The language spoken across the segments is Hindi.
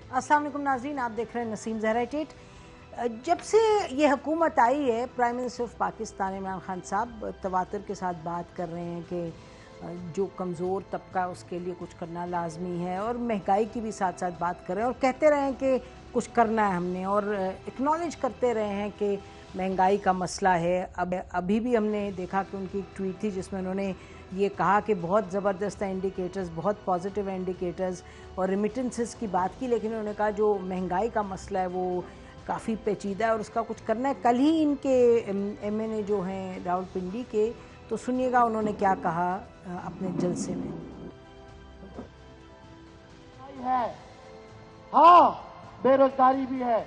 अस्सलाम वालेकुम नाज़रीन, आप देख रहे हैं नसीम ज़हरा टेट। जब से ये हुकूमत आई है, prime minister of Pakistan Imran Khan साहब तवातर के साथ बात कर रहे हैं कि जो कमज़ोर तबका है उसके लिए कुछ करना लाजमी है, और महंगाई की भी साथ साथ बात कर रहे हैं और कहते रहे हैं कि कुछ करना है हमने, और एक्नॉलेज करते रहे हैं कि महंगाई का मसला है। अब अभी भी हमने देखा कि उनकी एक ट्वीट थी जिसमें उन्होंने ये कहा कि बहुत ज़बरदस्त है इंडिकेटर्स, बहुत पॉजिटिव है इंडिकेटर्स, और रिमिटेंसेस की बात की, लेकिन उन्होंने कहा जो महंगाई का मसला है वो काफ़ी पेचीदा है और उसका कुछ करना है। कल ही इनके एमएनए जो हैं रावलपिंडी के, तो सुनिएगा उन्होंने क्या कहा अपने जलसे में। है, हाँ बेरोजगारी भी है,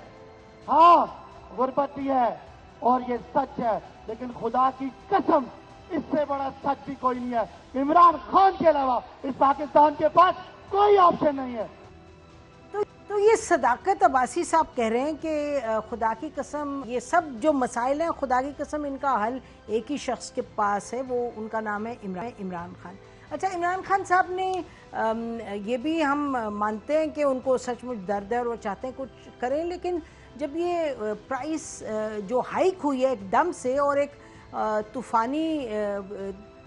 हाँ गुर्बत भी है, और ये सच है। लेकिन खुदा की कसम इससे बड़ा सच भी कोई नहीं है। इमरान खान के अलावा इस पाकिस्तान के पास कोई ऑप्शन नहीं है। तो ये सदाकत अब्बासी साहब कह रहे हैं कि खुदा की कसम ये सब जो मसाइल हैं, खुदा की कसम इनका हल एक ही शख्स के पास है, वो उनका नाम है इमरान खान। अच्छा, इमरान खान साहब ने ये भी हम मानते हैं कि उनको सचमुच दर्द है और वो चाहते हैं कुछ करें, लेकिन जब ये प्राइस जो हाइक हुई है एकदम से, और एक तूफ़ानी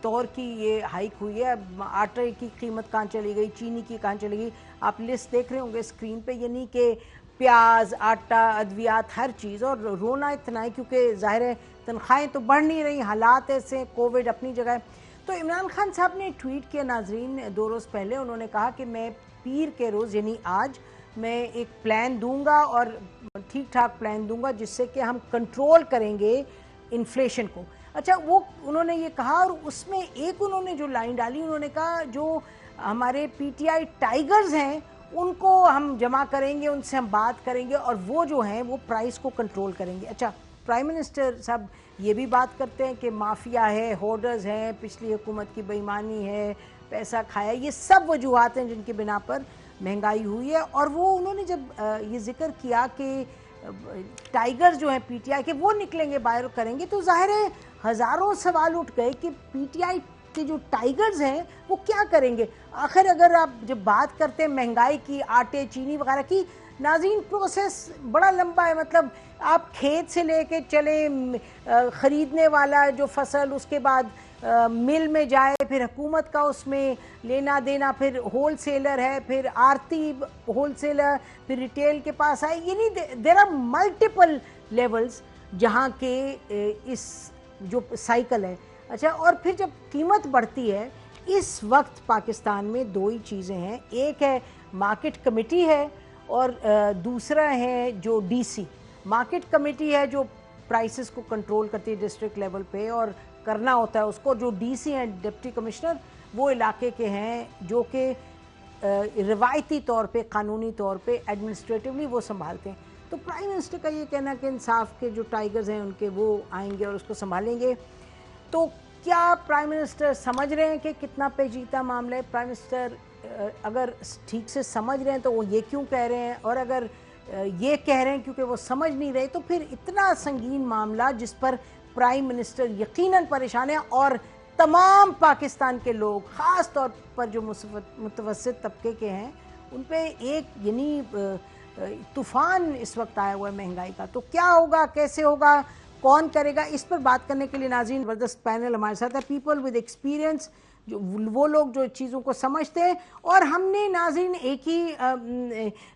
तौर की ये हाइक हुई है, आटे की कीमत कहाँ चली गई, चीनी की कहाँ चली गई, आप लिस्ट देख रहे होंगे स्क्रीन पे, यानी कि प्याज, आटा, अद्वियात, हर चीज़। और रोना इतना है क्योंकि ज़ाहिर है तनख्वाहें तो बढ़ नहीं रही, हालात ऐसे, कोविड अपनी जगह। तो इमरान खान साहब ने ट्वीट किया नाजरीन 2 रोज़ पहले, उन्होंने कहा कि मैं पीर के रोज़ यानी आज मैं एक प्लान दूंगा, और ठीक ठाक प्लान दूंगा जिससे कि हम कंट्रोल करेंगे इन्फ्लेशन को। अच्छा, वो उन्होंने ये कहा, और उसमें एक उन्होंने जो लाइन डाली, उन्होंने कहा जो हमारे पीटीआई टाइगर्स हैं उनको हम जमा करेंगे, उनसे हम बात करेंगे, और वो जो हैं वो प्राइस को कंट्रोल करेंगे। अच्छा, प्राइम मिनिस्टर साहब ये भी बात करते हैं कि माफिया है, होर्डर्स हैं, पिछली हुकूमत की बेईमानी है, पैसा खाया, ये सब वजूहात हैं जिनकी बिना पर महंगाई हुई है। और वो उन्होंने जब ये जिक्र किया कि टाइगर्स जो हैं पीटीआई के वो निकलेंगे, बाहर करेंगे, तो जाहिर है हज़ारों सवाल उठ गए कि पीटीआई के जो टाइगर्स हैं वो क्या करेंगे। आखिर अगर आप जब बात करते हैं महंगाई की, आटे चीनी वगैरह की, नाज़रीन प्रोसेस बड़ा लंबा है। मतलब आप खेत से लेके चले, ख़रीदने वाला जो फसल, उसके बाद मिल में जाए, फिर हुकूमत का उसमें लेना देना, फिर होलसेलर है, फिर आरती होलसेलर, फिर रिटेल के पास आए, यानी देयर आर मल्टीपल लेवल्स जहाँ के इस जो साइकिल है। अच्छा, और फिर जब कीमत बढ़ती है, इस वक्त पाकिस्तान में 2 ही चीज़ें हैं, एक है मार्केट कमेटी है, और दूसरा है जो डीसी। मार्केट कमेटी है जो प्राइसेस को कंट्रोल करती है डिस्ट्रिक्ट लेवल पे, और करना होता है उसको। जो डीसी हैं, डिप्टी कमिश्नर, वो इलाके के हैं जो कि रिवायती तौर पे, कानूनी तौर पे, एडमिनिस्ट्रेटिवली वो संभालते हैं। तो प्राइम मिनिस्टर का ये कहना कि इंसाफ के जो टाइगर्स हैं उनके वो आएंगे और उसको संभालेंगे। तो क्या प्राइम मिनिस्टर समझ रहे हैं कि कितना पेचीदा मामला है? प्राइम मिनिस्टर अगर ठीक से समझ रहे हैं तो वो ये क्यों कह रहे हैं, और अगर ये कह रहे हैं क्योंकि वो समझ नहीं रहे, तो फिर इतना संगीन मामला जिस पर प्राइम मिनिस्टर यकीनन परेशान है, और तमाम पाकिस्तान के लोग, ख़ास तौर पर जो मुतवस्सित तबके के हैं, उन पे एक यानी तूफ़ान इस वक्त आया हुआ है महंगाई का। तो क्या होगा, कैसे होगा, कौन करेगा, इस पर बात करने के लिए नाज़रीन ज़बरदस्त पैनल हमारे साथ है, पीपल विद एक्सपीरियंस, जो वो लोग जो चीज़ों को समझते हैं। और हमने नाज़रीन एक ही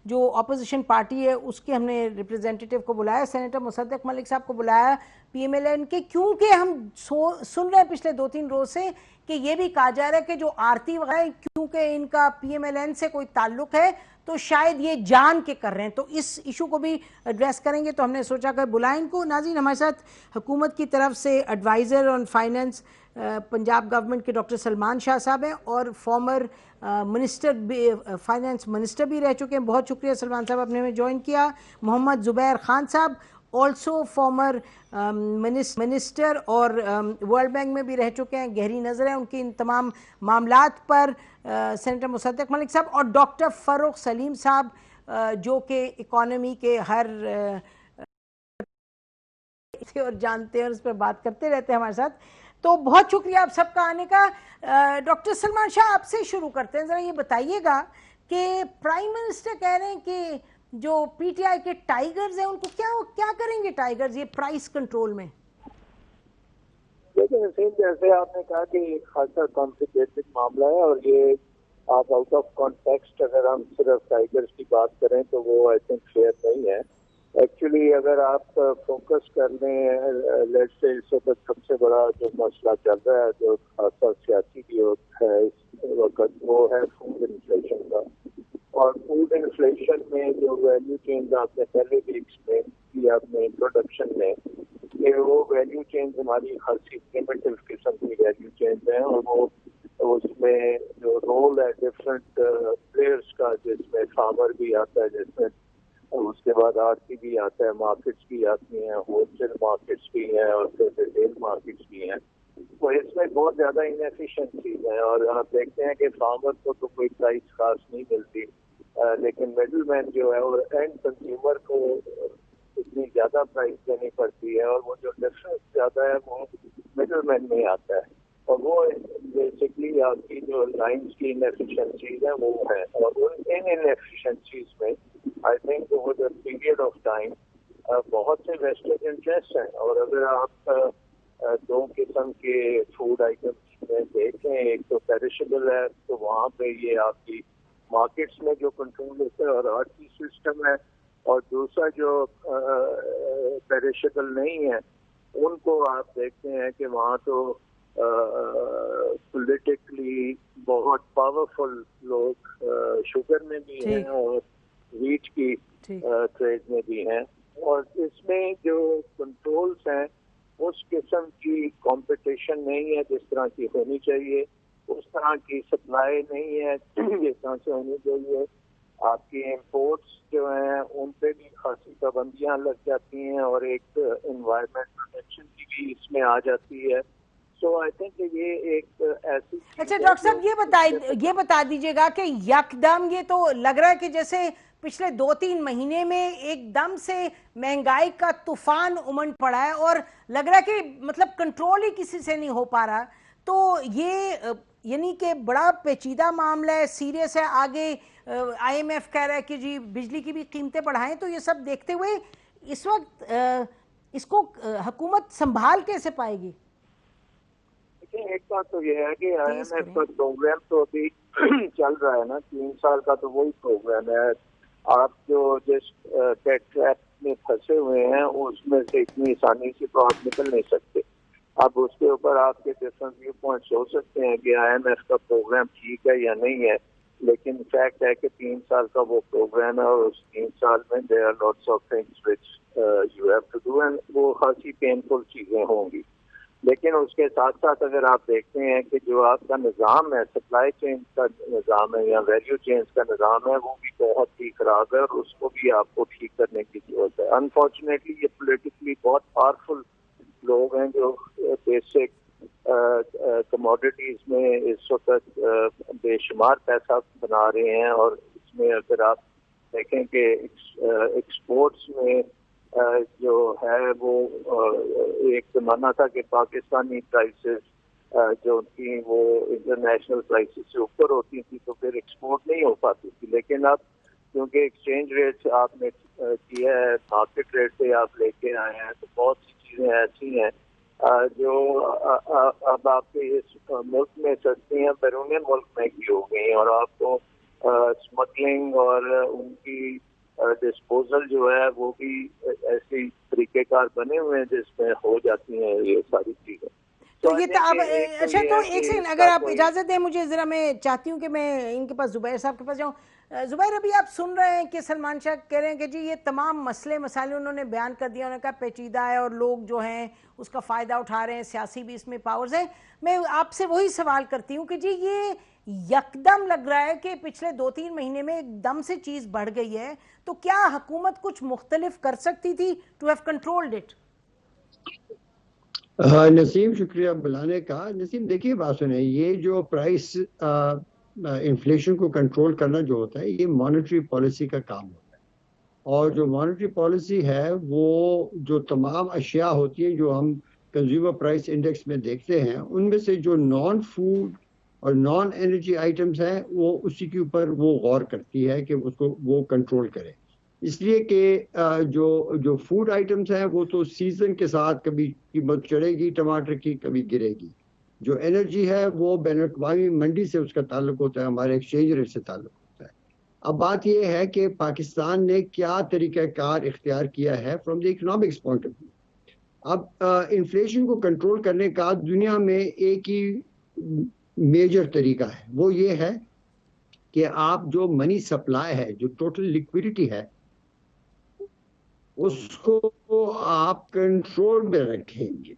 जो अपोजिशन पार्टी है उसके हमने रिप्रेजेंटेटिव को बुलाया, सेनेटर मुसद्दक मलिक साहब को बुलाया पीएमएलएन के, क्योंकि हम सुन रहे हैं पिछले 2-3 रोज़ से कि ये भी कहा जा रहा है कि जो आरती वगैरह, क्योंकि इनका पीएमएलएन से कोई ताल्लुक है तो शायद ये जान के कर रहे हैं, तो इस इशू को भी एड्रेस करेंगे। तो हमने सोचा कि बुलाएं इनको। नाज़रीन, हमारे साथ हुकूमत की तरफ से adviser on finance Punjab government के डॉक्टर सलमान शाह साहब हैं, और फॉर्मर मिनिस्टर, फाइनेंस मिनिस्टर भी रह चुके हैं। बहुत शुक्रिया सलमान साहब, आपने हमें ज्वाइन किया। मोहम्मद ज़ुबैर खान साहब, ऑल्सो फॉर्मर मिनिस्टर, और वर्ल्ड बैंक में भी रह चुके हैं, गहरी नज़र है उनकी इन तमाम मामलात पर। सेनेटर मुसद्दक मलिक साहब और डॉक्टर फ़ारूक सलीम साहब, जो कि इकॉनमी के हर और जानते हैं, उस पर बात करते रहते हैं हमारे साथ। तो बहुत शुक्रिया आप सबका आने का। डॉक्टर सलमान शाह, आपसे शुरू करते हैं, ज़रा ये बताइएगा कि प्राइम मिनिस्टर कह रहे हैं कि जो पीटीआई के टाइगर्स हैं उनको क्या क्या करेंगे टाइगर्स ये प्राइस कंट्रोल में? लेकिन नसीम, जैसे आपने कहा कि एक खासा कॉम्प्लिकेटेड मामला है और ये आप आउट ऑफ कॉन्टेक्स्ट अगर हम सिर्फ टाइगर्स की बात करें तो वो आई थिंक फेयर नहीं है। एक्चुअली अगर आप फोकस कर लें, लेट्स से इस वक्त सबसे बड़ा जो मसला चल रहा है जो खासा सियासी भी है इस वक्त, वो है फूड इन्फ्लेशन का। और फूड इन्फ्लेशन में जो वैल्यू चेंज आपने पहले भी एक्सप्लेन की अपने इंट्रोडक्शन में, कि वो वैल्यू चेंज हमारी खासी प्रिमिटिव किस्म की वैल्यू चेंज है और वो उसमें जो रोल है डिफरेंट प्लेयर्स का, जिसमें फार्मर भी आता है, जिसमें उसके बाद आरती भी आता है, मार्केट्स भी आती हैं, होलसेल मार्केट्स भी हैं और फिर रिटेल मार्केट्स भी हैं। तो इसमें बहुत ज्यादा इनएफिशिएंसीज हैं और आप देखते हैं कि फार्मर को तो कोई प्राइस खास नहीं मिलती, लेकिन मिडिल मैन जो है और एंड कंज्यूमर को इतनी ज्यादा प्राइस देनी पड़ती है और वो जो डिफरेंस ज्यादा है वो मिडिल मैन में आता है और वो बेसिकली आपकी जो लाइन्स की इनएफिशिएंसीज है वो है। और उन इन इनएफिशिएंसीज में I think over the period of time बहुत से वेस्टेड इंटरेस्ट हैं। और अगर आप दो किस्म के फूड आइटम्स में देखें, एक तो पेरिशेबल है तो वहाँ पे ये आपकी मार्केट्स में जो कंट्रोल होता है और आरटी सिस्टम है, और दूसरा जो पेरिशेबल नहीं है उनको आप देखते हैं कि वहाँ तो पॉलिटिकली बहुत पावरफुल लोग शुगर में भी हैं और वीट की ट्रेड में भी हैं। और इसमें जो कंट्रोल्स हैं उस किस्म की कंपटीशन नहीं है जिस तरह की होनी चाहिए, उस तरह की सप्लाई नहीं है जिस तरह से होनी चाहिए। आपकी इंपोर्ट्स जो हैं उन पे भी खासी पाबंदियां लग जाती हैं और एक एनवायरमेंट प्रोटेक्शन की भी इसमें आ जाती है। सो आई थिंक ये एक ऐसी। अच्छा डॉक्टर साहब ये बता दीजिएगा कि यकदम ये तो लग रहा है कि जैसे पिछले 2-3 महीने में एकदम से महंगाई का तूफान उमड़ पड़ा है और लग रहा है कि मतलब कंट्रोल ही किसी से नहीं हो पा रहा। तो ये यानी कि बड़ा पेचीदा मामला है, सीरियस है। आगे आईएमएफ कह रहा है कि जी बिजली की भी कीमतें बढ़ाएं। तो ये सब देखते हुए इस वक्त इसको हुकूमत संभाल कैसे पाएगी? एक बात तो ये है कि आईएमएफ का प्रोग्राम तो अभी चल रहा है ना, 3 साल का तो वही प्रोग्राम है। आप जो जिस डेट ट्रैप में फंसे हुए हैं उसमें से इतनी आसानी से तो आप निकल नहीं सकते। अब उसके ऊपर आपके डिफरेंट व्यू पॉइंट्स हो सकते हैं कि आईएमएफ का प्रोग्राम ठीक है या नहीं है, लेकिन फैक्ट है कि 3 साल का वो प्रोग्राम है और उस 3 साल में there are lots of things which you have to do and वो खासी पेनफुल चीजें होंगी। लेकिन उसके साथ साथ अगर आप देखते हैं कि जो आपका निज़ाम है, सप्लाई चेन का निज़ाम है या वैल्यू चेन का निज़ाम है, वो भी बहुत ही खराब है और उसको भी आपको ठीक करने की जरूरत है। अनफॉर्चुनेटली ये पोलिटिकली बहुत पावरफुल लोग हैं जो बेसिक कमोडिटीज में इस वक्त बेशुमार पैसा बना रहे हैं। और इसमें अगर आप देखें कि एक्सपोर्ट्स में जो है वो एक जमाना था कि पाकिस्तानी प्राइसेस जो थी वो इंटरनेशनल प्राइसेस से ऊपर होती थी तो फिर एक्सपोर्ट नहीं हो पाती थी। लेकिन अब क्योंकि एक्सचेंज रेट आपने किया है, मार्केट रेट पे आप लेके आए हैं, तो बहुत सी चीजें ऐसी हैं जो अब आपके इस मुल्क में सस्ती हैं, बैरूनी मुल्क महंगी हो गई और आपको स्मगलिंग और उनकी डिस्पोजल जो है वो भी ऐसे तरीकेकार बने हुए हैं जिसमें हो जाती हैं ये सारी चीजें। तो ये अब अच्छा, तो एक सेकंड अगर आप इजाजत दें मुझे, जरा मैं चाहती हूँ कि मैं इनके पास जुबैर साहब के पास जाऊँ। जुबैर, अभी आप सुन रहे हैं कि सलमान शाह कह रहे हैं कि जी ये तमाम मसले मसाले उन्होंने बयान कर दिया, उन्होंने कहा पेचीदा है और लोग जो हैं उसका फ़ायदा उठा रहे हैं, सियासी भी इसमें पावर्स हैं। मैं आपसे वही सवाल करती हूँ कि जी ये यकदम लग रहा है कि पिछले 2-3 महीने में एकदम से चीज़ बढ़ गई है, तो क्या हुकूमत कुछ मुख्तलिफ कर सकती थी to have controlled it? Naseem, शुक्रिया बुलाने का। नसीम देखिए, बात सुने, ये जो प्राइस इन्फ्लेशन को कंट्रोल करना जो होता है ये मॉनेटरी पॉलिसी का काम होता है। और जो मॉनेटरी पॉलिसी है वो जो तमाम अशिया होती है जो हम कंज्यूमर प्राइस इंडेक्स में देखते हैं, उनमें से जो नॉन फूड और नॉन एनर्जी आइटम्स हैं वो उसी के ऊपर वो गौर करती है कि उसको वो कंट्रोल करे। इसलिए कि जो फूड आइटम्स हैं वो तो सीजन के साथ कभी कीमत चढ़ेगी टमाटर की, कभी गिरेगी। जो एनर्जी है वो बैन अवी मंडी से उसका ताल्लुक होता है, हमारे एक्सचेंज रेट से ताल्लुक होता है। अब बात यह है कि पाकिस्तान ने क्या तरीक़ाकार इख्तियार किया है from the economics point of view. अब इन्फ्लेशन को कंट्रोल करने का दुनिया में एक ही मेजर तरीका है, वो ये है कि आप जो मनी सप्लाई है, जो टोटल लिक्विडिटी है, उसको आप कंट्रोल में रखेंगे।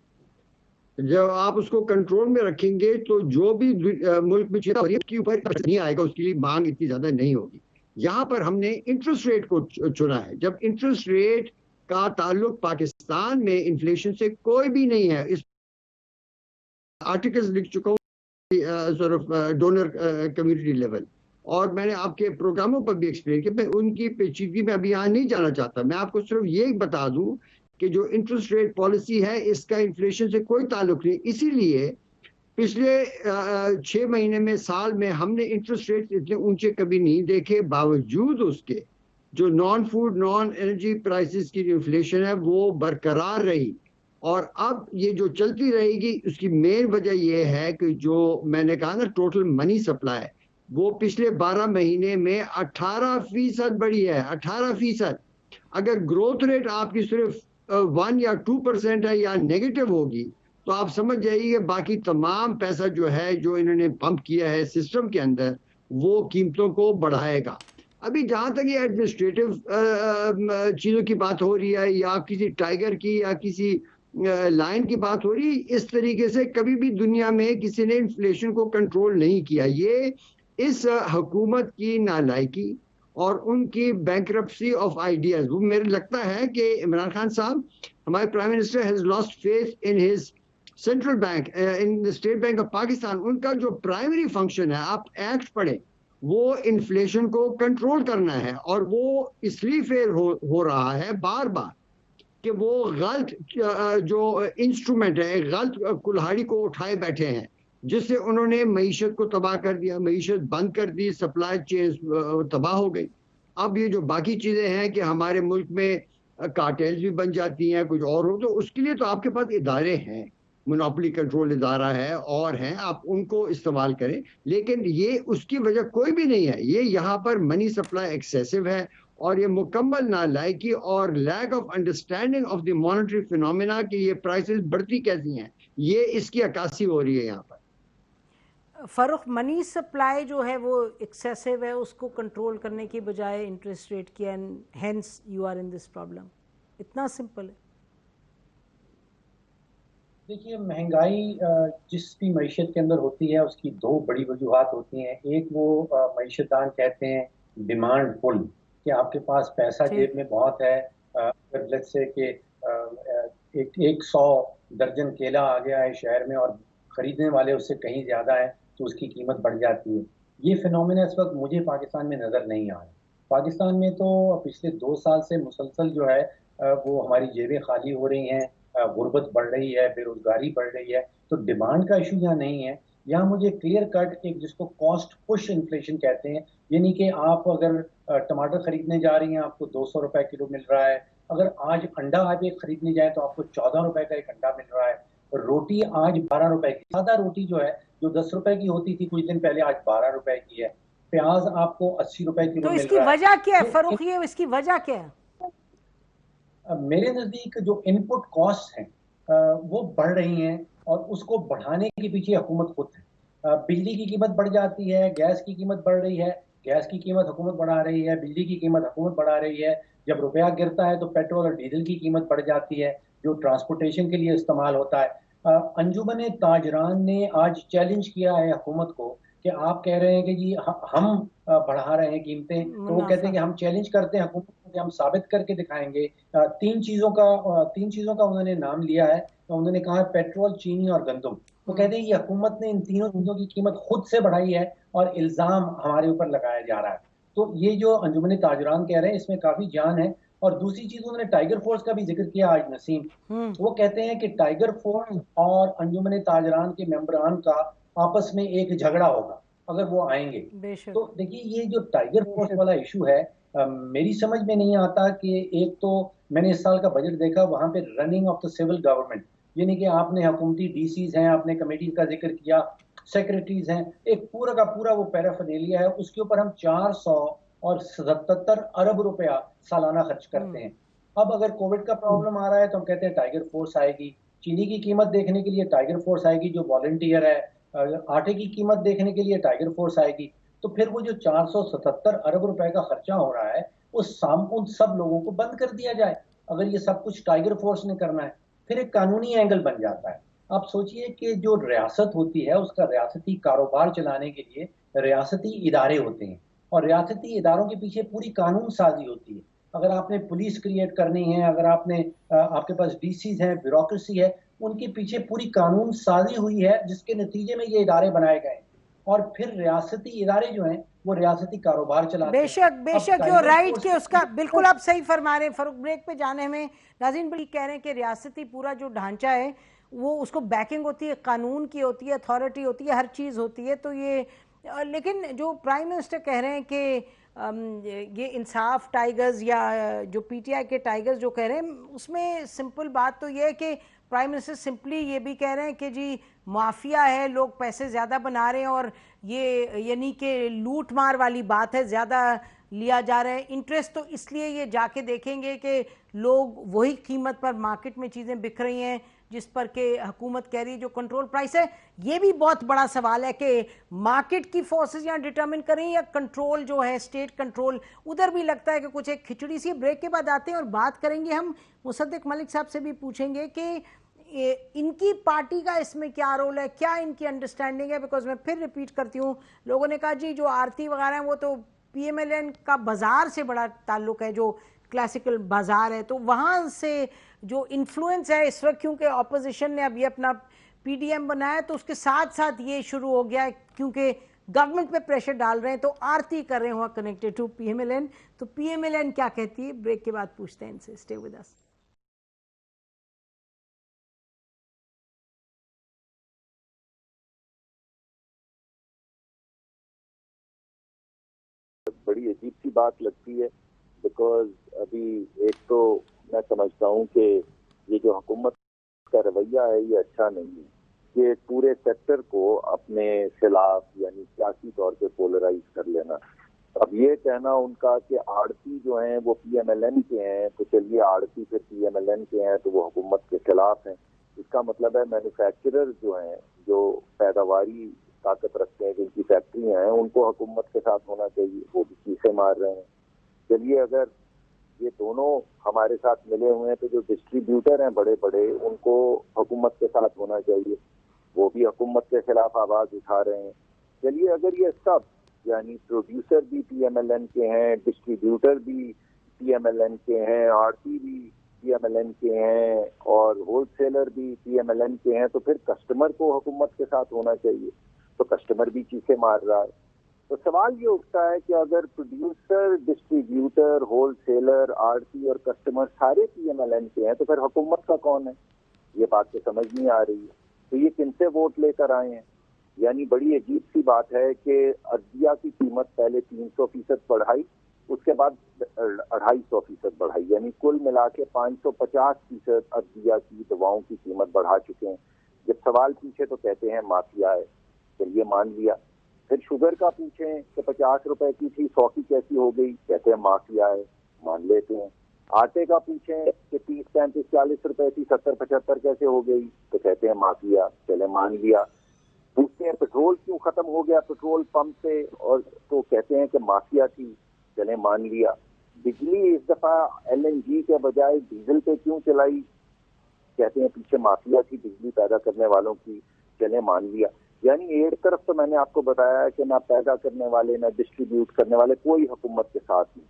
जब आप उसको कंट्रोल में रखेंगे तो जो भी मुल्क में चीजें हो रही है उसके ऊपर नहीं आएगा, उसके लिए मांग इतनी ज्यादा नहीं होगी। यहाँ पर हमने इंटरेस्ट रेट को चुना है। जब इंटरेस्ट रेट का ताल्लुक पाकिस्तान में इन्फ्लेशन से कोई भी नहीं है, इस आर्टिकल्स लिख चुका हूँ sort of donor community level, और मैंने आपके प्रोग्रामों पर भी एक्सप्लेन किया। मैं उनकी पेचीदगी में अभी यहाँ नहीं जाना चाहता। मैं आपको सिर्फ ये बता दूं कि जो इंटरेस्ट रेट पॉलिसी है इसका इन्फ्लेशन से कोई ताल्लुक नहीं। इसीलिए पिछले 6 महीने में, साल में हमने इंटरेस्ट रेट इतने ऊंचे कभी नहीं देखे, बावजूद उसके जो non food non energy prices की इन्फ्लेशन है वो बरकरार रही। और अब ये जो चलती रहेगी उसकी मेन वजह ये है कि जो मैंने कहा ना टोटल मनी सप्लाई, वो पिछले 12 महीने में 18% बढ़ी है, 18%। अगर ग्रोथ रेट आपकी सिर्फ 1 या 2% है या नेगेटिव होगी तो आप समझ जाइए बाकी तमाम पैसा जो है जो इन्होंने पंप किया है सिस्टम के अंदर वो कीमतों को बढ़ाएगा। अभी जहां तक ये एडमिनिस्ट्रेटिव चीजों की बात हो रही है या किसी टाइगर की या किसी लाइन की बात हो रही है, इस तरीके से कभी भी दुनिया में किसी ने इन्फ्लेशन को कंट्रोल नहीं किया। ये इस हुकूमत की नालायकी और उनकी बैंक्रप्सी ऑफ आइडियाज। वो मेरे लगता है कि इमरान खान साहब, हमारे prime minister has lost faith in his central bank, in the state bank of Pakistan. उनका जो प्राइमरी फंक्शन है, आप एक्ट पढ़े, वो इन्फ्लेशन को कंट्रोल करना है। और वो इसलिए फेल हो रहा है बार बार कि वो गलत जो इंस्ट्रूमेंट है, गलत कुल्हाड़ी को उठाए बैठे हैं, जिससे उन्होंने मईशत को तबाह कर दिया, मईशत बंद कर दी, सप्लाई चेन तबाह हो गई। अब ये जो बाकी चीजें हैं कि हमारे मुल्क में कार्टेल्स भी बन जाती हैं, कुछ और हो, तो उसके लिए तो आपके पास इदारे हैं, मोनोपोली कंट्रोल इदारा है और हैं, आप उनको इस्तेमाल करें। लेकिन ये उसकी वजह कोई भी नहीं है। ये यहाँ पर मनी सप्लाई एक्सेसिव है और ये मुकम्मल नालायकी और lack of understanding of the monetary phenomena कि ये प्राइसेस बढ़ती कैसी हैं, ये इसकी अक्कासी हो रही है यहाँ पर। फरुख, मनी सप्लाई जो है वो एक्सेसिव है, उसको कंट्रोल करने की बजाय इंटरेस्ट रेट की, and hence you are in this problem. इतना सिंपल है। देखिए, महंगाई जिस भी मईशत के अंदर होती है उसकी दो बड़ी वजूहात होती हैं। एक वो मईशतदान कहते हैं डिमांड पुल, कि आपके पास पैसा जेब में बहुत है, अगर लेट्स से कि 100 दर्जन केला आ गया है शहर में और खरीदने वाले उससे कहीं ज्यादा है तो उसकी कीमत बढ़ जाती है। ये फिनोमेना इस वक्त मुझे पाकिस्तान में नजर नहीं आ रहा। पाकिस्तान में तो पिछले 2 साल से मुसलसल जो है वो हमारी जेबें खाली हो रही हैं, गुर्बत बढ़ रही है, बेरोजगारी बढ़ रही है। तो डिमांड का इशू यहाँ नहीं है। यहाँ मुझे क्लियर कट एक जिसको कॉस्ट पुश इन्फ्लेशन कहते हैं, यानी कि आप अगर टमाटर खरीदने जा रही हैं आपको 200 रुपए किलो मिल रहा है, अगर आज अंडा आप एक खरीदने जाए तो आपको 14 रुपए का एक अंडा मिल रहा है, रोटी आज 12 रुपए की, सादा रोटी जो है जो 10 रुपए की होती थी कुछ दिन पहले आज 12 रुपए की है, प्याज आपको 80 रुपए किलो तो मिल इसकी रहा है। वजह क्या है फरूख, ये इसकी वजह क्या है? मेरे नजदीक जो इनपुट कॉस्ट हैं वो बढ़ रही हैं और उसको बढ़ाने के पीछे हुकूमत खुद है। बिजली की कीमत बढ़ जाती है, गैस की कीमत बढ़ रही है, गैस की कीमत हुकूमत बढ़ा रही है, बिजली की कीमत हुकूमत बढ़ा रही है। जब रुपया गिरता है तो पेट्रोल और डीजल की कीमत बढ़ जाती है जो ट्रांसपोर्टेशन के लिए इस्तेमाल होता है। अंजुमन ताजरान ने आज चैलेंज किया है हुकूमत को कि आप कह रहे हैं कि जी हम बढ़ा रहे हैं कीमतें, तो वो कहते हैं कि हम चैलेंज करते हैं हुकूमत को कि हम साबित करके दिखाएंगे। 3 चीजों का उन्होंने नाम लिया है। तो उन्होंने कहा पेट्रोल, चीनी और गंदम। वो कहते हैं कि हुकूमत ने इन तीनों चीजों की कीमत खुद से बढ़ाई है और इल्जाम हमारे ऊपर लगाया जा रहा है। तो ये जो अंजुमन ताजरान कह रहे हैं इसमें काफी जान है। और दूसरी चीज उन्होंने टाइगर फोर्स का भी जिक्र किया आज नसीम। वो कहते हैं कि टाइगर फोर्स और अंजुमन ताजरान के मेंबरान का आपस में एक झगड़ा होगा अगर वो आएंगे। तो देखिए ये जो टाइगर फोर्स वाला इशू है, मेरी समझ में नहीं आता कि एक तो मैंने इस साल का बजट देखा, वहां पे running of the civil government, यानी कि आपने हुकूमती डीसीज हैं, आपने कमेटी का जिक्र किया, सेक्रेटरीज हैं, एक पूरा का पूरा वो पैराफर्नेलिया है, उसके ऊपर हम 477 अरब रुपया सालाना खर्च करते हैं। अब अगर कोविड का प्रॉब्लम आ रहा है तो हम कहते हैं टाइगर फोर्स आएगी, चीनी की कीमत देखने के लिए टाइगर फोर्स आएगी जो वॉलंटियर है, आटे की कीमत देखने के लिए टाइगर फोर्स आएगी। तो फिर वो जो 477 अरब रुपए का खर्चा हो रहा है उन सब लोगों को बंद कर दिया जाए, अगर ये सब कुछ टाइगर फोर्स ने करना है। फिर एक कानूनी एंगल बन जाता है। आप सोचिए कि जो रियासत होती है उसका रियासती कारोबार चलाने के लिए रियासती इदारे होते हैं, और रियासती इदारों के पीछे पूरी कानून साजी होती है। अगर आपने पुलिस क्रिएट करनी है, अगर आपके पास डीसीज है, ब्यूरोक्रेसी है, उनके पीछे पूरी कानून साजी हुई है जिसके नतीजे में ये इदारे बनाए गए हैं। और फिर रियासती इदारे जो हैं वो रियासती कारोबार चलाते हैं। बेशक यो राइट के उसका बिल्कुल आप सही फरमा रहे हैं। फरूक, ब्रेक पे जाने में नाज़रीन बड़ी कह रहे हैं कि रियासती पूरा जो ढांचा है वो उसको बैकिंग होती है, कानून की होती है, अथॉरिटी होती है, हर चीज़ होती है। तो ये लेकिन जो प्राइम मिनिस्टर कह रहे हैं कि ये इंसाफ टाइगर्स या जो पीटीआई के टाइगर्स जो कह रहे हैं, उसमें सिंपल बात तो ये है कि प्राइम मिनिस्टर सिंपली ये भी कह रहे हैं कि जी माफिया है, लोग पैसे ज़्यादा बना रहे हैं और ये यानी कि लूट मार वाली बात है, ज़्यादा लिया जा रहा है इंटरेस्ट। तो इसलिए ये जाके देखेंगे कि लोग वही कीमत पर मार्केट में चीज़ें बिक रही हैं जिस पर के हुकूमत कह रही है जो कंट्रोल प्राइस है। ये भी बहुत बड़ा सवाल है कि मार्केट की फोर्सेस यहाँ डिटरमिन करें या कंट्रोल जो है स्टेट कंट्रोल, उधर भी लगता है कि कुछ एक खिचड़ी सी। ब्रेक के बाद आते हैं और बात करेंगे हम मुसद्दिक मलिक साहब से भी पूछेंगे कि इनकी पार्टी का इसमें क्या रोल है, क्या इनकी अंडरस्टैंडिंग है। बिकॉज मैं फिर रिपीट करती हूँ, लोगों ने कहा जी जो आरती वगैरह है वो तो पीएमएलएन का बाजार से बड़ा ताल्लुक है, जो क्लासिकल बाजार है, तो वहाँ से जो इन्फ्लुएंस है इस वक्त, क्योंकि ऑपोजिशन ने अभी अपना पीडीएम बनाया तो उसके साथ साथ ये शुरू हो गया क्योंकि गवर्नमेंट पे प्रेशर डाल रहे हैं, तो आरती कर रहे हो कनेक्टेड टू पीएमएलएन। तो पीएमएलएन क्या कहती है, ब्रेक के बाद पूछते हैं इनसे। स्टे विद अस। बड़ी अजीब सी बात लगती है, बिकॉज अभी एक तो मैं समझता हूँ कि ये जो हुकूमत का रवैया है ये अच्छा नहीं है, कि पूरे सेक्टर को अपने खिलाफ यानी सियासी तौर पे पोलराइज कर लेना। अब ये कहना उनका कि आड़ती जो हैं वो पीएमएलएन के हैं, तो चलिए आड़ती फिर पीएमएलएन के हैं तो वो हुकूमत के खिलाफ हैं। इसका मतलब है मैन्युफैक्चरर जो हैं, जो पैदावारी ताकत रखते हैं, जिनकी फैक्ट्रियां हैं, उनको हुकूमत के साथ होना चाहिए, वो भी चीखें मार रहे हैं। चलिए अगर ये दोनों हमारे साथ मिले हुए हैं तो जो डिस्ट्रीब्यूटर हैं बड़े बड़े, उनको हुकूमत के साथ होना चाहिए, वो भी हुकूमत के खिलाफ आवाज उठा रहे हैं। चलिए अगर ये सब यानी प्रोड्यूसर भी पीएमएलएन के हैं, डिस्ट्रीब्यूटर भी पीएमएलएन के हैं, आड़ती भी पीएमएलएन के हैं और होलसेलर भी पीएमएलएन के हैं, तो फिर कस्टमर को हुकूमत के साथ होना चाहिए, तो कस्टमर भी चीखे मार रहा है। तो सवाल ये उठता है कि अगर प्रोड्यूसर, डिस्ट्रीब्यूटर, होलसेलर, आड़ती और कस्टमर सारे पीएमएलएन के हैं तो फिर हुकूमत का कौन है? ये बात तो समझ नहीं आ रही है। तो ये किनसे वोट लेकर आए हैं? यानी बड़ी अजीब सी बात है कि अदविया की कीमत पहले 300% बढ़ाई, उसके बाद 250% बढ़ाई, यानी कुल मिला के 550% अदविया की दवाओं की कीमत बढ़ा चुके हैं। जब सवाल पूछे तो कहते हैं माफिया है, चलिए मान लिया। फिर शुगर का पूछें कि 50 रुपए की थी 100 की कैसी हो गई, कहते हैं माफिया है, मान लेते हैं। आटे का पूछें कि 30, 35, 40 रुपए थी 70, 75 कैसे हो गई, तो कहते हैं माफिया, चले मान लिया। पूछते हैं पेट्रोल क्यों खत्म हो गया पेट्रोल पंप पे, और तो कहते हैं कि माफिया थी, चले मान लिया। बिजली इस दफा एलएनजी के बजाय डीजल पे क्यों चलाई, कहते हैं पीछे माफिया थी बिजली पैदा करने वालों की, चले मान लिया। यानी एक तरफ तो मैंने आपको बताया है कि ना पैदा करने वाले ना डिस्ट्रीब्यूट करने वाले कोई हुकूमत के साथ नहीं,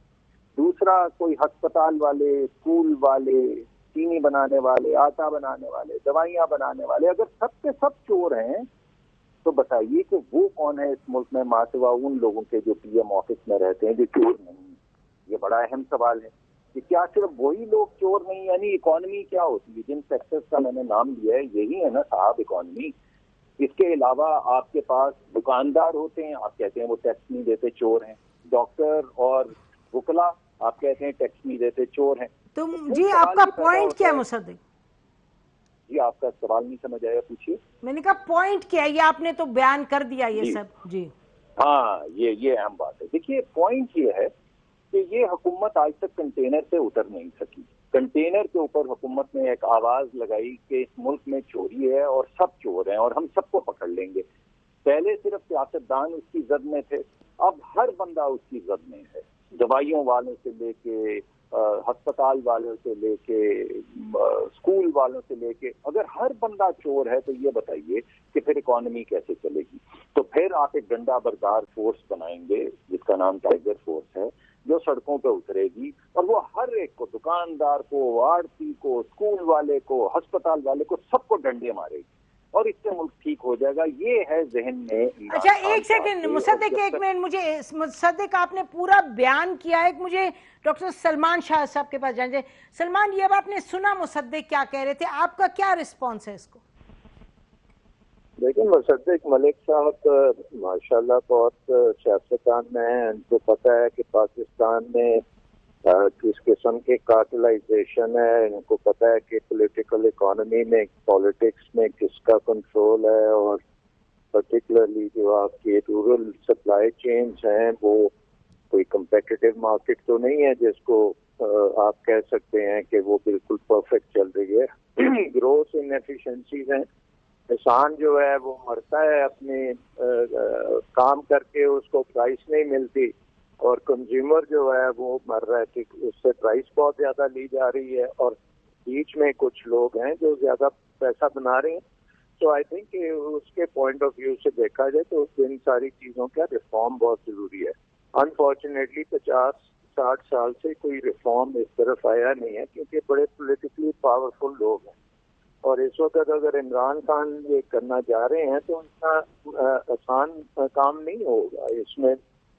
दूसरा कोई अस्पताल वाले, स्कूल वाले, चीनी बनाने वाले, आटा बनाने वाले, दवाइयां बनाने वाले, अगर सब के सब चोर हैं तो बताइए कि वो कौन है इस मुल्क में मासिवा उन लोगों के जो पीएम ऑफिस में रहते हैं जो चोर नहीं? ये बड़ा अहम सवाल है कि क्या सिर्फ वही लोग चोर नहीं? यानी इकोनॉमी क्या होती है? जिन सेक्टर्स का मैंने नाम लिया है यही है ना साहब इकोनॉमी। इसके अलावा आपके पास दुकानदार होते हैं, आप कहते हैं वो टैक्स नहीं देते, चोर हैं। डॉक्टर और वकला, आप कहते हैं टैक्स नहीं देते, चोर हैं। तुम जी आपका पॉइंट क्या है मुसद्दिक? जी आपका सवाल नहीं समझ आया, पूछिए। मैंने कहा पॉइंट क्या है? ये आपने तो बयान कर दिया ये सब जी। हाँ, ये अहम बात है। देखिए पॉइंट ये है कि ये हुकूमत आज तक कंटेनर से उतर नहीं सकी। कंटेनर के ऊपर हुकूमत ने एक आवाज लगाई कि इस मुल्क में चोरी है और सब चोर हैं और हम सबको पकड़ लेंगे। पहले सिर्फ सियासतदान उसकी जद में थे, अब हर बंदा उसकी जद में है। दवाइयों वालों से लेके अस्पताल वालों से लेके स्कूल वालों से लेके, अगर हर बंदा चोर है तो ये बताइए कि फिर इकोनॉमी कैसे चलेगी? तो फिर आप एक डंडा बरदार फोर्स बनाएंगे जिसका नाम टाइगर फोर्स है, जो सड़कों पे उतरेगी और वो हर एक को, दुकानदार को, आड़ती को, स्कूल वाले को, अस्पताल वाले को, सबको डंडे मारेगी और इससे मुल्क ठीक हो जाएगा। ये है जहन में। अच्छा एक सेकंड मुसद्दिक, एक मिनट, मुझे मुसद्दिक आपने पूरा बयान किया है, मुझे डॉक्टर सलमान शाह साहब के पास जाना चाहिए। सलमान, ये अब आपने सुना मुसद्दिक क्या कह रहे थे, आपका क्या रिस्पॉन्स है इसको? लेकिन मुसद्दिक मलिक साहब माशाल्लाह बहुत सियासतदान में है, उनको पता है कि पाकिस्तान में किस किस्म के कार्टलाइजेशन है, इनको पता है कि पॉलिटिकल इकोनॉमी में, पॉलिटिक्स में किसका कंट्रोल है, और पर्टिकुलरली जो आपके रूरल सप्लाई चेन्स हैं वो कोई कंपेटिटिव मार्केट तो नहीं है जिसको आप कह सकते हैं कि वो बिल्कुल परफेक्ट चल रही है। ग्रोथ इनएफिशिएंसीज हैं, किसान जो है वो मरता है अपने काम करके, उसको प्राइस नहीं मिलती, और कंज्यूमर जो है वो मर रहा है कि उससे प्राइस बहुत ज्यादा ली जा रही है और बीच में कुछ लोग हैं जो ज्यादा पैसा बना रहे हैं। तो आई थिंक उसके पॉइंट ऑफ व्यू से देखा जाए तो इन सारी चीजों का रिफॉर्म बहुत जरूरी है। अनफॉर्चुनेटली 50-60 साल से कोई रिफॉर्म इस तरफ आया नहीं है क्योंकि बड़े पॉलिटिकली पावरफुल लोग हैं, और इस वक्त अगर इमरान खान ये करना चाह रहे हैं तो इतना आसान काम नहीं होगा। इसमें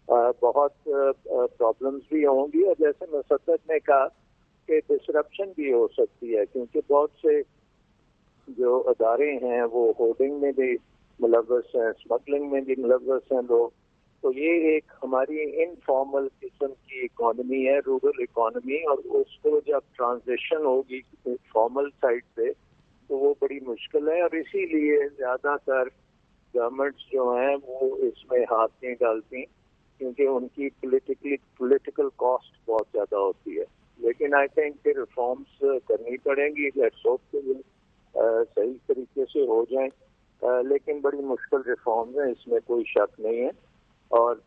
बहुत प्रॉब्लम्स भी होंगी, और जैसे मुसद्दिक ने कहा कि डिसरप्शन भी हो सकती है क्योंकि बहुत से जो अदारे हैं वो होर्डिंग में भी मुलव्वस हैं, स्मगलिंग में भी मुलव्वस हैं लोग। तो ये एक हमारी इनफॉर्मल किस्म की इकोनॉमी है, रूरल इकोनॉमी, और उसको जब ट्रांजिशन होगी फॉर्मल साइड से तो वो बड़ी मुश्किल है, और इसीलिए ज्यादातर गवर्नमेंट्स जो हैं वो इसमें हाथ नहीं डालती क्योंकि उनकी पॉलिटिकल कॉस्ट बहुत ज्यादा होती है। लेकिन आई थिंक कि रिफॉर्म्स करनी पड़ेंगी, लेट्स होप कि सही तरीके से हो जाएं, लेकिन बड़ी मुश्किल रिफॉर्म्स हैं, इसमें कोई शक नहीं है। और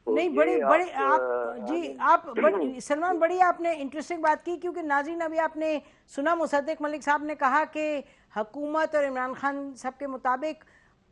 नहीं, बड़ी बड़ी आप जी, आप बड़ी सलमान, बड़ी आपने इंटरेस्टिंग बात की, क्योंकि नाज़रीन अभी आपने सुना मुसद्दिक मलिक साहब ने कहा कि हुकूमत और इमरान खान साहब के मुताबिक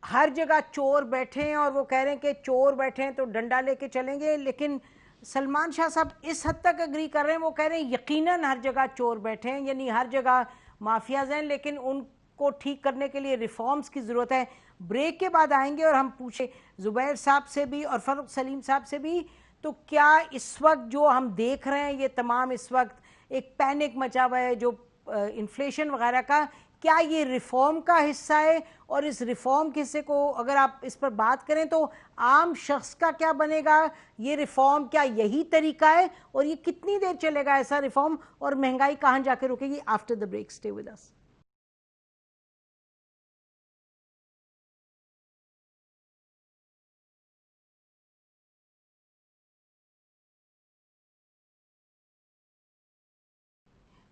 हर जगह चोर बैठे हैं, और वो कह रहे हैं कि चोर बैठे हैं तो डंडा लेके चलेंगे। लेकिन सलमान शाह साहब इस हद तक एग्री कर रहे हैं, वो कह रहे हैं यकीनन हर जगह चोर बैठे हैं, यानी हर जगह माफियाज हैं, लेकिन उनको ठीक करने के लिए रिफॉर्म्स की ज़रूरत है। ब्रेक के बाद आएंगे और हम पूछे जुबैर साहब से भी और फ़ारूक सलीम साहब से भी, तो क्या इस वक्त जो हम देख रहे हैं ये तमाम इस वक्त एक पैनिक मचा हुआ है जो इन्फ्लेशन वगैरह का, क्या ये रिफॉर्म का हिस्सा है? और इस रिफॉर्म के हिस्से को अगर आप इस पर बात करें तो आम शख्स का क्या बनेगा? ये रिफॉर्म क्या यही तरीका है, और ये कितनी देर चलेगा ऐसा रिफॉर्म, और महंगाई कहाँ जाके रुकेगी? After the break, stay with us.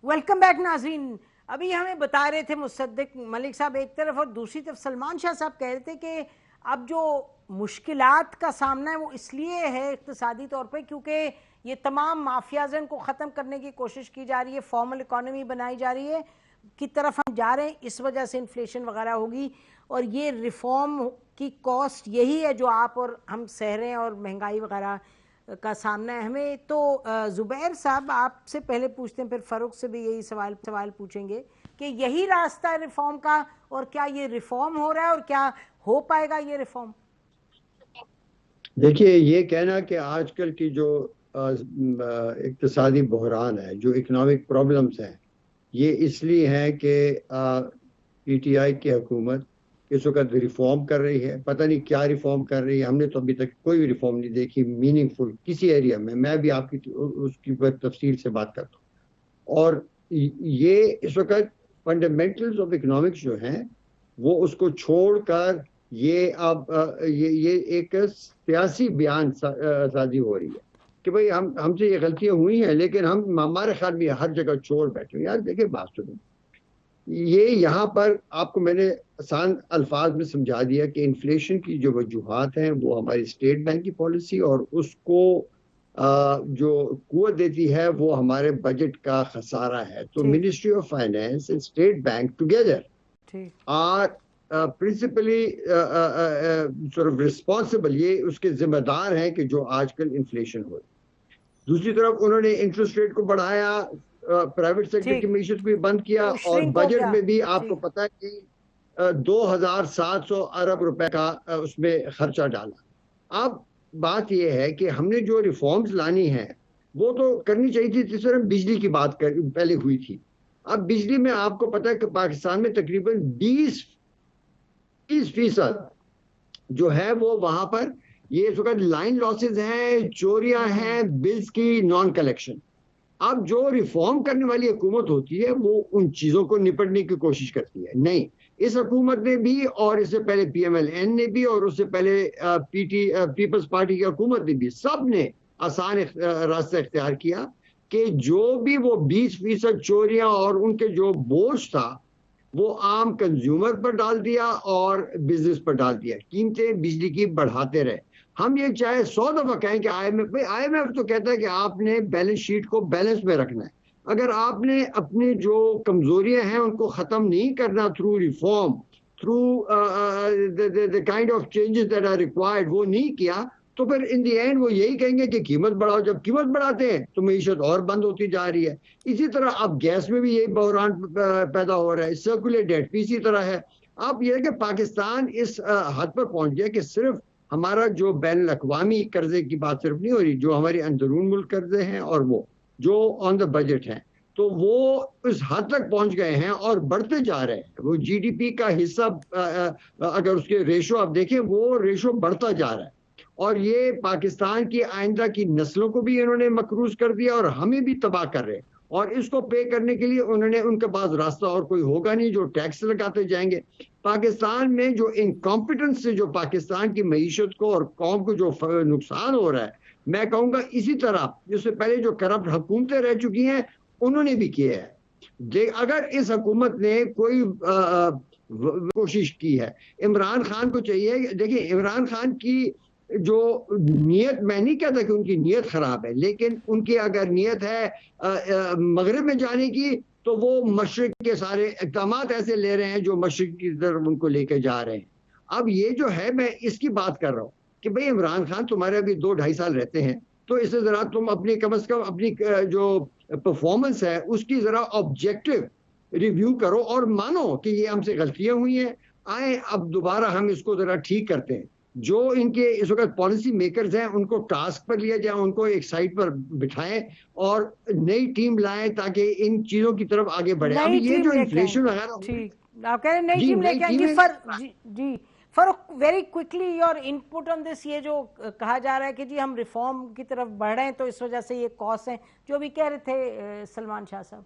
Welcome back नाज़रीन। अभी हमें बता रहे थे मुसद्दिक मलिक साहब एक तरफ, और दूसरी तरफ सलमान शाह साहब कह रहे थे कि अब जो मुश्किलात का सामना है वो इसलिए है इक़्तिसादी तौर पे क्योंकि ये तमाम माफियाज़न को ख़त्म करने की कोशिश की जा रही है, फॉर्मल इकॉनमी बनाई जा रही है की तरफ हम जा रहे हैं, इस वजह से इन्फ्लेशन वगैरह होगी, और ये रिफॉर्म की कॉस्ट यही है जो आप और हम सह रहे हैं, और महंगाई वगैरह का सामना है हमें। तो जुबैर साहब आपसे पहले पूछते हैं, फिर फ़ारूक से भी यही सवाल पूछेंगे कि यही रास्ता है रिफॉर्म का, और क्या ये रिफॉर्म हो रहा है, और क्या हो पाएगा ये रिफॉर्म? देखिए, ये कहना कि आजकल की जो इक़्तिसादी बहरान है, जो इकनॉमिक प्रॉब्लम्स हैं, ये इसलिए है कि PTI की हुकूमत इस वक्त रिफॉर्म कर रही है, पता नहीं क्या रिफॉर्म कर रही है, हमने तो अभी तक कोई भी रिफॉर्म नहीं देखी मीनिंगफुल किसी एरिया में। मैं भी आपकी उसकी तफसील से बात करता हूँ। और ये इस वक्त फंडामेंटल्स ऑफ इकोनॉमिक्स जो हैं वो उसको छोड़कर ये अब ये एक सियासी बयान साजी हो रही है कि भाई हमसे ये गलतियां हुई हैं, लेकिन हम हमारे ख्याल में हर जगह छोड़ बैठे। यार देखिए बात सुनो, ये यहाँ पर आपको मैंने आसान अल्फाज में समझा दिया कि इन्फ्लेशन की जो वजूहात हैं वो हमारी स्टेट बैंक की पॉलिसी और उसको जो कुव्वत देती है वो हमारे बजट का खसारा है। तो ministry of finance and state bank together are principally sort of responsible, ये उसके जिम्मेदार हैं कि जो आजकल इन्फ्लेशन हो रही। दूसरी तरफ उन्होंने इंटरेस्ट रेट को बढ़ाया, प्राइवेट सेक्टर की मीशत को भी बंद किया और बजट में भी आपको पता है कि 2700 अरब रुपए का उसमें खर्चा डाला। अब बात यह है कि हमने जो रिफॉर्म्स लानी है वो तो करनी चाहिए थी। जिस तरह बिजली की बात पहले हुई थी, अब बिजली में आपको पता है कि पाकिस्तान में तकरीबन 20% जो है वो वहां पर ये इस वक्त लाइन लॉसेज हैं, चोरियां हैं, बिल्स की नॉन कलेक्शन। अब जो रिफॉर्म करने वाली हुकूमत होती है वो उन चीजों को निपटने की कोशिश करती है। नहीं, इस हुकूमत ने भी और इससे पहले PMLN ने भी और उससे पहले पीपल्स पार्टी की हुकूमत ने भी, सब ने आसान रास्ता इख्तियार किया कि जो भी वो 20% चोरियां और उनके जो बोझ था वो आम कंज्यूमर पर डाल दिया और बिजनेस पर डाल दिया, कीमतें बिजली की बढ़ाते रहे। हम ये चाहे 100 दफा कहें कि IMF तो कहता है कि आपने बैलेंस शीट को बैलेंस में रखना है। अगर आपने अपनी जो कमजोरियां हैं उनको खत्म नहीं करना through reform, through the kind of changes that are required, वो नहीं किया तो फिर इन द एंड वो यही कहेंगे कि कीमत बढ़ाओ। जब कीमत बढ़ाते हैं तो मईशत और बंद होती जा रही है। इसी तरह अब गैस में भी यही बहरान पैदा हो रहा है, सर्कुलर डेट भी इसी तरह है। अब यह कि पाकिस्तान इस हद पर पहुंच गया कि सिर्फ हमारा जो बैन अवी कर्जे की बात सिर्फ नहीं हो रही, जो हमारे अंदरून मुल्क कर्जे हैं और वो जो ऑन द बजट हैं, तो वो इस हद तक पहुंच गए हैं और बढ़ते जा रहे हैं। वो GDP का हिस्सा अगर उसके रेशो आप देखें वो रेशो बढ़ता जा रहा है और ये पाकिस्तान की आइंदा की नस्लों को भी इन्होंने मकरूज कर दिया और हमें भी तबाह कर रहे हैं। और इसको पे करने के लिए उन्होंने, उनके पास रास्ता और कोई होगा नहीं, जो टैक्स लगाते जाएंगे। पाकिस्तान में जो इनकॉम्पिटेंस से जो पाकिस्तान की मईशत को और कौम को जो नुकसान हो रहा है, मैं कहूँगा इसी तरह जिससे पहले जो करप्ट हुकूमतें रह चुकी हैं उन्होंने भी किया है। अगर इस हुकूमत ने कोई कोशिश की है, इमरान खान को चाहिए, देखिए इमरान खान की जो नीयत, मैं नहीं कहता कि उनकी नीयत खराब है, लेकिन उनकी अगर नीयत है मगरिब में जाने की तो वो मशरिक के सारे इक़दाम ऐसे ले रहे हैं जो मशरिक की तरफ उनको लेके जा रहे हैं। अब ये जो है, मैं इसकी बात कर रहा हूँ कि भाई इमरान खान तुम्हारे अभी 2-2.5 साल रहते हैं, तो इससे जरा तुम अपनी कम से कम अपनी जो परफॉर्मेंस है उसकी जरा ऑब्जेक्टिव रिव्यू करो और मानो कि ये हमसे गलतियां हुई हैं, आए अब दोबारा हम इसको जरा ठीक करते हैं। जो इनके इस वक्त पॉलिसी मेकर्स हैं उनको टास्क पर लिया जाए, उनको एक साइड पर बिठाएं और नई टीम लाएं ताकि इन चीजों की तरफ आगे बढ़े। अब ये जो इन्फ्लेशन वगैरह, ठीक, आप कह रहे हैं नई टीम लेके आएंगे। जी Farooq, very quickly your input on this. ये जो कहा जा रहा है कि जी हम रिफॉर्म की तरफ बढ़ रहे हैं तो इस वजह से ये कॉस्ट हैं, जो भी कह रहे थे सलमान शाह साहब।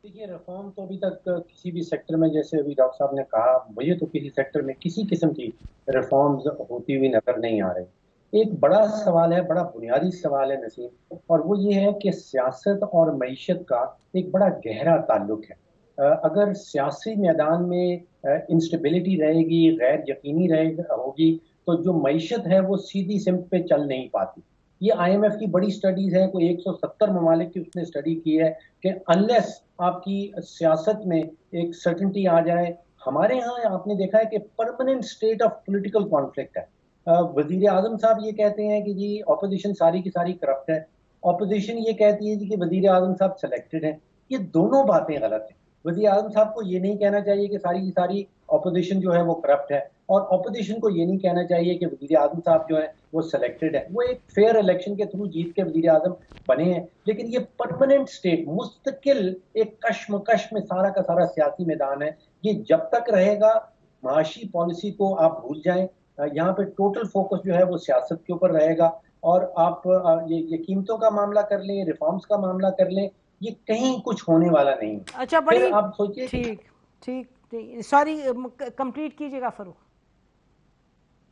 देखिए, रिफॉर्म तो अभी तक किसी भी सेक्टर में, जैसे अभी डॉक्टर साहब ने कहा, मुझे तो किसी सेक्टर में किसी किस्म की रिफॉर्म्स होती हुई नजर नहीं आ रही। एक बड़ा सवाल है, बड़ा बुनियादी सवाल है नसीम, और वो ये है कि सियासत और मईशत का एक बड़ा गहरा ताल्लुक है। अगर सियासी मैदान में इंस्टेबिलिटी रहेगी, गैर यकीनी होगी, तो जो मईशत है वो सीधी सिमत पे चल नहीं पाती। ये IMF की बड़ी स्टडीज है, कोई 170 ममालिक की उसने स्टडी की है कि अनलेस आपकी सियासत में एक सर्टेनिटी आ जाए। हमारे यहाँ आपने देखा है कि permanent state of political conflict है। वजीर आजम साहब ये कहते हैं कि जी ऑपोजिशन सारी की सारी करप्ट है, ऑपोजिशन ये कहती है जी कि वजीर आजम साहब सिलेक्टेड है। ये दोनों बातें गलत हैं। वजीर आजम साहब को ये नहीं कहना चाहिए कि सारी की सारी ऑपोजिशन जो है वो करप्ट है। और ऑपोजिशन को ये नहीं कहना चाहिए कि वजीर आजम साहब जो है वो सिलेक्टेड है, वो एक फेयर इलेक्शन के थ्रू जीत के वजीर आजम बने हैं। लेकिन ये परमानेंट स्टेट, मुस्तकिल एक कश्मकश में सारा का सारा सियासी मैदान है, ये जब तक रहेगा माशी पॉलिसी को आप भूल जाएं। यहाँ पे टोटल फोकस जो है वो सियासत के ऊपर रहेगा। और आप ये कीमतों का मामला कर लें, रिफॉर्म्स का मामला कर लें, ये कहीं कुछ होने वाला नहीं। अच्छा, बड़ी फिर आप सोचिए। ठीक ठीक, सॉरी, कंप्लीट कीजिएगा फरूक।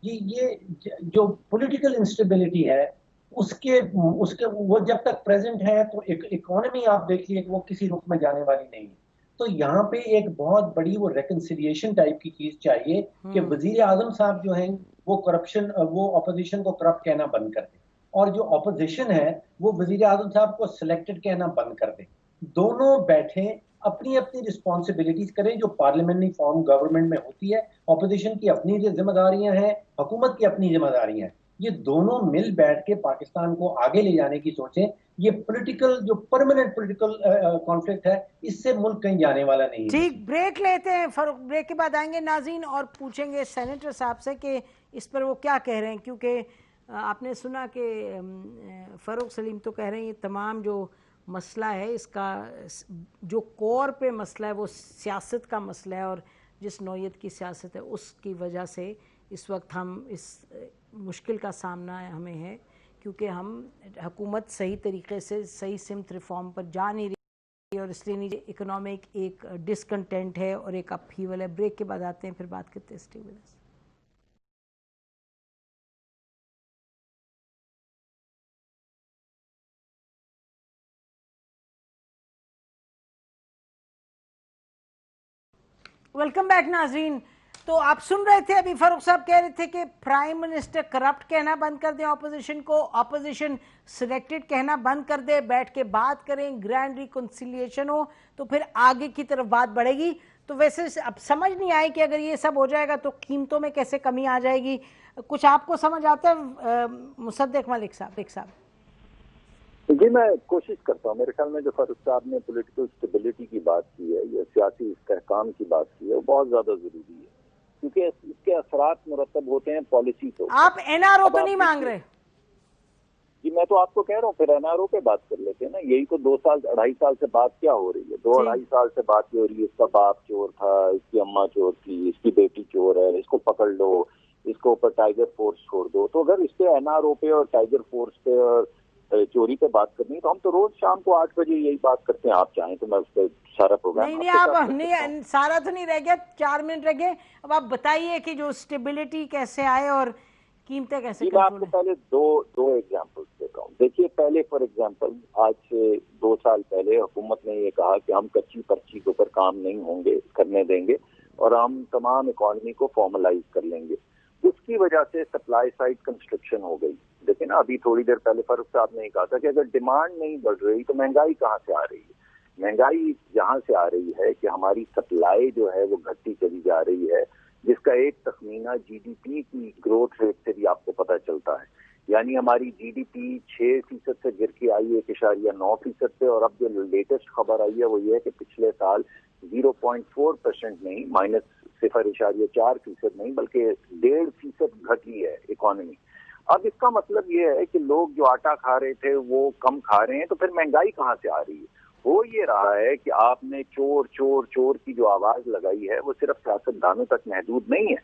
ये जो पॉलिटिकल इंस्टेबिलिटी है उसके वो जब तक प्रेजेंट है तो इकोनॉमी आप देखिए वो किसी रुख में जाने वाली नहीं है। तो यहाँ पे एक बहुत बड़ी वो रेकन्सिलिएशन टाइप की चीज चाहिए कि वजीर आजम साहब जो हैं वो करप्शन, वो ऑपोजिशन को करप्ट कहना बंद कर दे, और जो ऑपोजिशन है वो वजीर आजम साहब को सिलेक्टेड कहना बंद कर दे। दोनों बैठे अपनी अपनी रिस्पॉन्सिबिलिटीज करें जो पार्लियामेंट्री फॉर्म गवर्नमेंट में होती है। ऑपोजिशन की अपनी जिम्मेदारियां हैं, हुकूमत की अपनी जिम्मेदारियां हैं। ये दोनों मिल बैठ के पाकिस्तान को आगे ले जाने की सोचें। ये पॉलिटिकल जो परमानेंट पॉलिटिकल कॉन्फ्लिक्ट है, इससे मुल्क कहीं जाने वाला नहीं है। ठीक, ब्रेक लेते हैं फरूक, ब्रेक के बाद आएंगे नाज़रीन और पूछेंगे सेनेटर साहब से कि इस पर वो क्या कह रहे हैं, क्योंकि आपने सुना कि फ़ारूक सलीम तो कह रहे हैं ये तमाम जो मसला है इसका जो कोर पे मसला है वो सियासत का मसला है, और जिस नौयत की सियासत है उसकी वजह से इस वक्त हम इस मुश्किल का सामना हमें है, क्योंकि हम हुकूमत सही तरीके से सही सिमत रिफॉर्म पर जा नहीं रही, और इसलिए नीचे इकोनॉमिक एक डिसकंटेंट है और एक अपहीवल है। ब्रेक के बाद आते हैं, फिर बात करते हैं। Stay with us. Welcome back नाजरीन। तो आप सुन रहे थे, अभी फारूक साहब कह रहे थे कि प्राइम मिनिस्टर करप्ट कहना बंद कर दें ऑपोजिशन को, ऑपोजिशन सिलेक्टेड कहना बंद कर दे, बैठ के बात करें, ग्रैंड रिकॉन्सिलिएशन हो तो फिर आगे की तरफ बात बढ़ेगी। तो वैसे अब समझ नहीं आई कि अगर ये सब हो जाएगा तो कीमतों में कैसे कमी आ जाएगी, कुछ आपको समझ आता है मुसद्दिक मलिक साहब? जी, मैं कोशिश करता हूँ। मेरे ख्याल में जो फारूक साहब ने पॉलिटिकल स्टेबिलिटी की बात की है या सियासी इस्तेहकाम की बात की है वो बहुत ज्यादा जरूरी है, क्योंकि इसके असरात मुरतब होते हैं पॉलिसी को। आप एनआरओ तो नहीं मांग रहे? जी, मैं तो आपको कह रहा हूँ, फिर एनआरओ पे बात कर लेते हैं ना। यही तो 2-2.5 साल से बात क्या हो रही है, 2-2.5 साल से बात हो रही है। इसका बाप चोर था, इसकी अम्मा चोर थी, इसकी बेटी चोर है, इसको पकड़ लो, इसको ऊपर टाइगर फोर्स छोड़ दो। तो अगर इस पे एनआरओ पे और टाइगर फोर्स पे और चोरी पे बात करनी तो हम तो रोज शाम को 8 बजे यही बात करते हैं। आप चाहें तो मैं उस पर सारा प्रोग्राम नहीं, आप नहीं, सारा तो नहीं रह गया, 4 मिनट रह गए। अब आप बताइए कि जो स्टेबिलिटी कैसे आए और कीमतें कैसे कंट्रोल मैं आपको पहले दो एग्जांपल्स देता हूँ। देखिए, पहले फॉर एग्जांपल आज से 2 साल पहले हुकूमत ने ये कहा कि हम कच्ची पर्ची के ऊपर काम नहीं करने देंगे और हम तमाम इकोनॉमी को फॉर्मलाइज कर लेंगे। उसकी वजह से सप्लाई साइड कंस्ट्रक्शन हो गई। देखिए ना, अभी थोड़ी देर पहले फारूक साहब ने कहा था कि अगर डिमांड नहीं बढ़ रही तो महंगाई कहाँ से आ रही है। महंगाई यहाँ से आ रही है कि हमारी सप्लाई जो है वो घटती चली जा रही है, जिसका एक तखमीना जीडीपी की ग्रोथ रेट से भी आपको पता चलता है। यानी हमारी जीडीपी 6% से गिर के आई 1.9% पे, और अब जो लेटेस्ट खबर आई है वो ये है कि पिछले साल 0.4% नहीं, -0.4% नहीं बल्कि 1.5% घटी है इकोनॉमी। अब इसका मतलब ये है कि लोग जो आटा खा रहे थे वो कम खा रहे हैं, तो फिर महंगाई कहाँ से आ रही है? हो ये रहा है कि आपने चोर चोर चोर की जो आवाज लगाई है वो सिर्फ सियासतदानों तक महदूद नहीं है।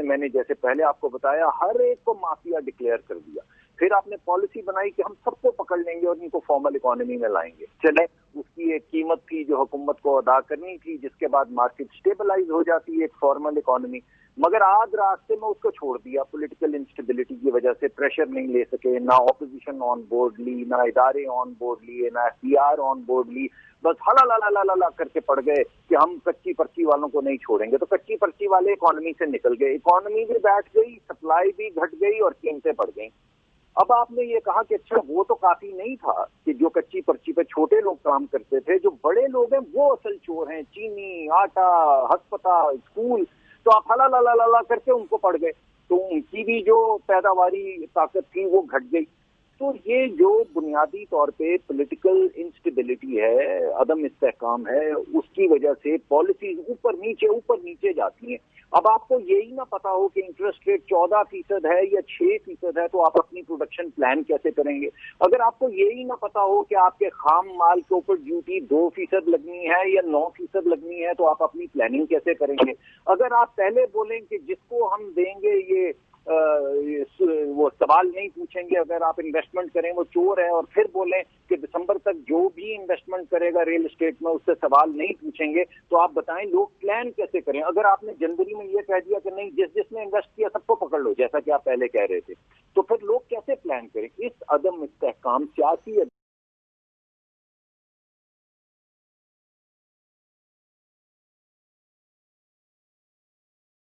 मैंने जैसे पहले आपको बताया, हर एक को माफिया डिक्लेयर कर दिया। फिर आपने पॉलिसी बनाई कि हम सबको पकड़ लेंगे और इनको फॉर्मल इकोनॉमी में लाएंगे। चले, उसकी एक कीमत थी जो हुकूमत को अदा करनी थी, जिसके बाद मार्केट स्टेबलाइज हो जाती है एक फॉर्मल इकोनॉमी। मगर आज रास्ते में उसको छोड़ दिया, पॉलिटिकल इंस्टेबिलिटी की वजह से प्रेशर नहीं ले सके, ना ऑपोजिशन ऑन बोर्ड ली, ना इदारे ऑन बोर्ड लिए, ना एफबीआर ऑन बोर्ड ली। बस हला करके पड़ गए कि हम कच्ची पर्ची वालों को नहीं छोड़ेंगे। तो कच्ची पर्ची वाले इकोनॉमी से निकल गए, इकोनॉमी भी बैठ गई, सप्लाई भी घट गई और कीमतें बढ़ गई। अब आपने ये कहा कि अच्छा वो तो काफी नहीं था कि जो कच्ची पर्ची पे छोटे लोग काम करते थे, जो बड़े लोग हैं वो असल चोर हैं, चीनी, आटा, अस्पताल, स्कूल। तो आप हला करके उनको पड़ गए, तो उनकी भी जो पैदावारी ताकत थी वो घट गई। तो ये जो बुनियादी तौर पे पॉलिटिकल इंस्टेबिलिटी है, अदम इस्तेहकाम है, उसकी वजह से पॉलिसीज ऊपर नीचे जाती हैं। अब आपको यही ना पता हो कि इंटरेस्ट रेट 14% है या 6% है, तो आप अपनी प्रोडक्शन प्लान कैसे करेंगे? अगर आपको यही ना पता हो कि आपके खाम माल के ऊपर ड्यूटी 2% लगनी है या 9% लगनी है, तो आप अपनी प्लानिंग कैसे करेंगे? अगर आप पहले बोलें कि जिसको हम देंगे ये वो सवाल नहीं पूछेंगे, अगर आप इन्वेस्टमेंट करें वो चोर है, और फिर बोलें कि दिसंबर तक जो भी इन्वेस्टमेंट करेगा रियल एस्टेट में उससे सवाल नहीं पूछेंगे, तो आप बताएं लोग प्लान कैसे करें? अगर आपने जनवरी में ये कह दिया कि नहीं, जिसने इन्वेस्ट किया सबको पकड़ लो, जैसा कि आप पहले कह रहे थे, तो फिर लोग कैसे प्लान करें? इस अदम इस्तेहकाम सियासी